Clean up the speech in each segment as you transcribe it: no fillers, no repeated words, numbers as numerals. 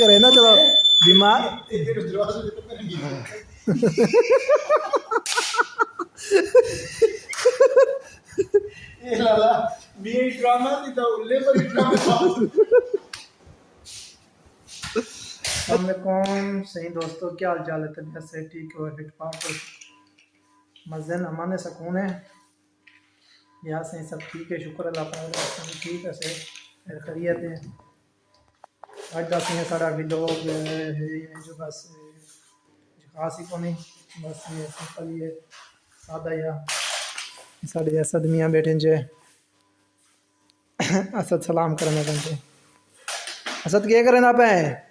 करे ना, चलो बीमार कौन सही दोस्तों, क्या हाल चाल है? तबीयत से ठीक हो, फिट फाट हो, मज़न अमान सुकून है? यहाँ से सब ठीक है, शुक्र अल्लाह पाक सब ठीक है, से खैरियत है। आज का सिंह सारा व्लॉग है जो बस खास ही को नहीं, बस ये सिंपल ही है, सादा या साढ़े असद मियाँ बैठे जे असद सलाम करने बनते। असद क्या करें आप हैं?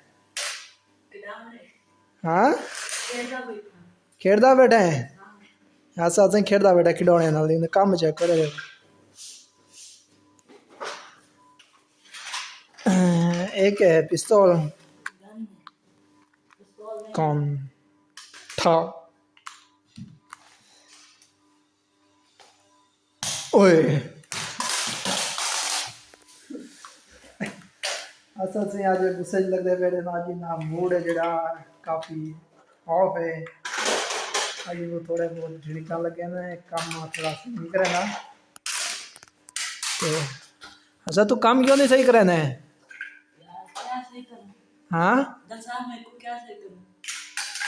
हाँ खेड़दा बैठे हैं। असद से खेड़दा बैठा खिडौने नाल, काम चेक करे। एक है पिस्तौल कौन था ओए असल से आज गुस्से लगते बैठे ना, आज ना मूड है जरा काफ़ी ऑफ है। आज वो थोड़े बहुत झिड़का लगे ना, काम थोड़ा नहीं करे ना। तो अच्छा तू काम क्यों नहीं सही करे ना? हाँ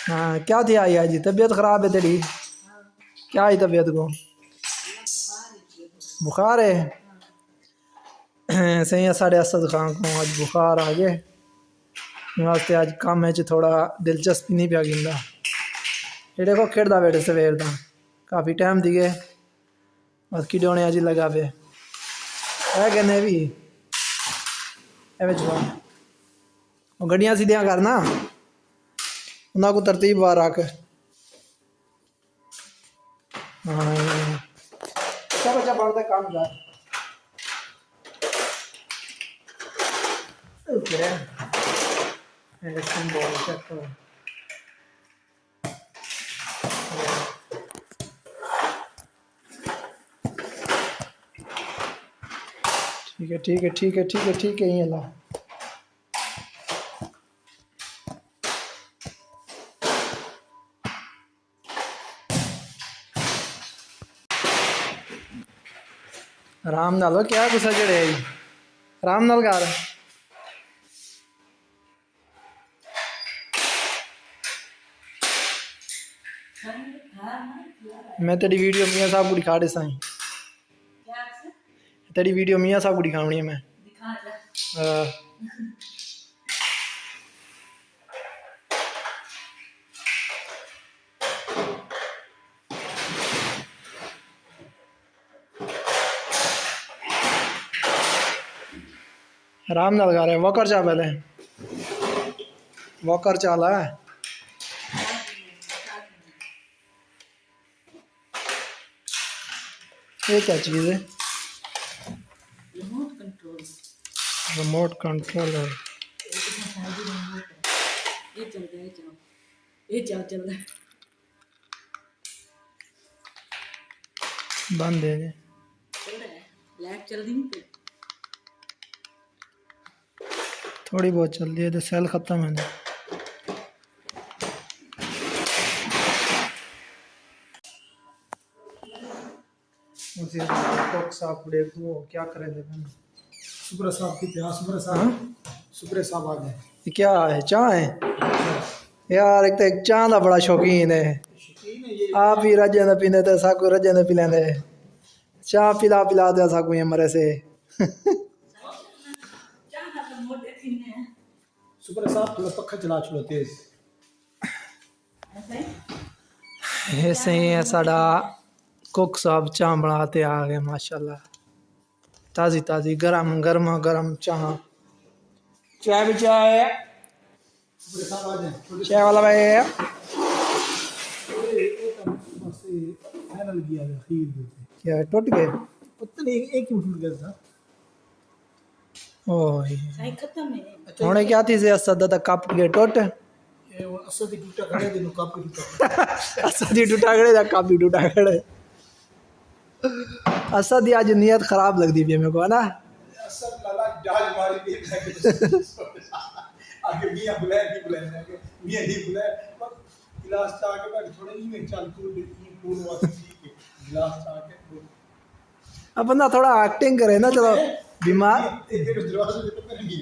हाँ क्या थी आई आज? तबीयत ख़राब है तेरी? क्या आई तबीयत को? बुखार है? सही है, साढ़े असद खान को आज बुखार आ गए वास्ते आज काम है थोड़ा दिलचस्पी नहीं पिया गिंदा। ये देखो खेड़दा बैठे सवेर का, काफ़ी टाइम दी गए बस खिडौने अज लगा पे है कहने भी वो गड्डियाँ सीधियाँ करना, उन्होंने को तरतीब बार रख। हाँ अच्छा बच्चा पढ़ता काम कर ठीक है ठीक है ठीक है ठीक है ठीक है ये ला। आराम नाल हो, क्या गुस्सा चढ़े आई? आराम नाल कर। मैं तेरी वीडियो मियाँ साहब को दिखा दे साई, तेरी वीडियो मियाँ साहब को दिखानी है मैं। आराम नाल कर रहे वॉकर चा पहले वॉकर चाला है। ये क्या चीज़ है? Remote controller. बंद है थोड़ी बहुत चल रही है, तो सेल खत्म है। साहब क्या करेंगे? सुपर साहब की प्यास, सुपर साहब आ गए। ये क्या है? चाय है यार, एक तो एक चाय का बड़ा शौकीन है। आप ही रजे न पीने तो साकू रजे न पी लेंदे, चाय पिला पिला दे साकू ये मरे से। सुपर साहब थोड़ा पक्का चला चलो तेज। ऐसे ही है साडा कुक साहब चाय बनाते आ गए माशाल्लाह, ताज़ी ताज़ी गरम गर्मा गरम चाय। चाय भी चाय है, चाय वाला भाई है। क्या टूट गए? पता नहीं एक ही टूट गया था। ओह होने क्या थी से सदा तक कप के टूट ये वो असदी टूटा खड़े दिन कप टूटा। असदी टूटा खड़े दा कप भी टूटा खड़े। असदी आज नियत खराब लगती है मेरे को, है ना? असद लाला जहाज मारी आगे मियां बुलाए नहीं बुलाए आगे मियां नहीं बुलाए पर गिलास चा के बैठ थोड़े ही में चल तू देखी पूर्ण वाली ठीक है गिलास चा के अब बंदा थोड़ा एक्टिंग करे ना, चलो बीमार। तेरे दरवाजे पे तो मेरे नहीं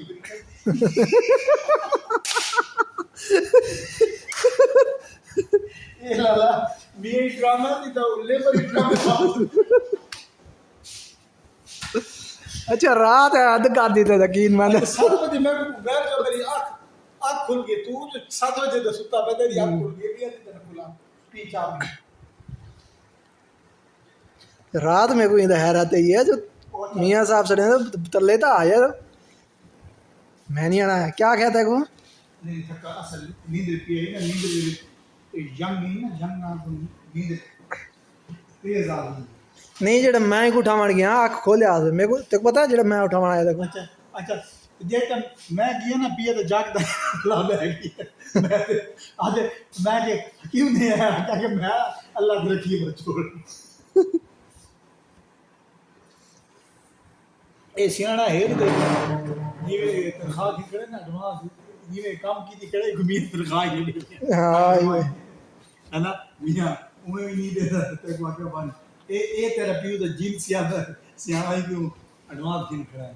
ये लाला मियां ड्रामा नहीं था लेबर ड्रामा अच्छा रात है हद कर दी तो यकीन मान। 7 बजे मैं बैठ जा मेरी आँख खुल गई तू जो 7 बजे तो सुता पे तेरी आँख खुल गई भी अभी तक खुला पी चाबी रात में कोई हैरत ही है जो मियाँ साहब से तले तो आ जाए। मैं नहीं आना है, क्या कहता है को? नहीं थका असल नींद पी है ना नींद यंग नहीं ना यंग ना नींद तेज आ गई नहीं जेड़ा मैं ही उठा मार गया आँख खोले आ मेरे को तेको पता है जेड़ा मैं उठा मार आया देखो। अच्छा अच्छा देख मैं गया ना पिए तो जागदा लाल है मैं आज मैं के क्यों नहीं आया क्या कि मैं अल्लाह की रखी बचोड़ ए सियाना हेड दे ये तनख्वाह की करे ना एडवांस ये काम की दी करे घूमी तनख्वाह ये हाँ है ना मियां उन्हें भी नहीं देता तक वाकई बन ए तेरा पियो तो जिन सियाना ही क्यों एडवांस जिन खड़ा है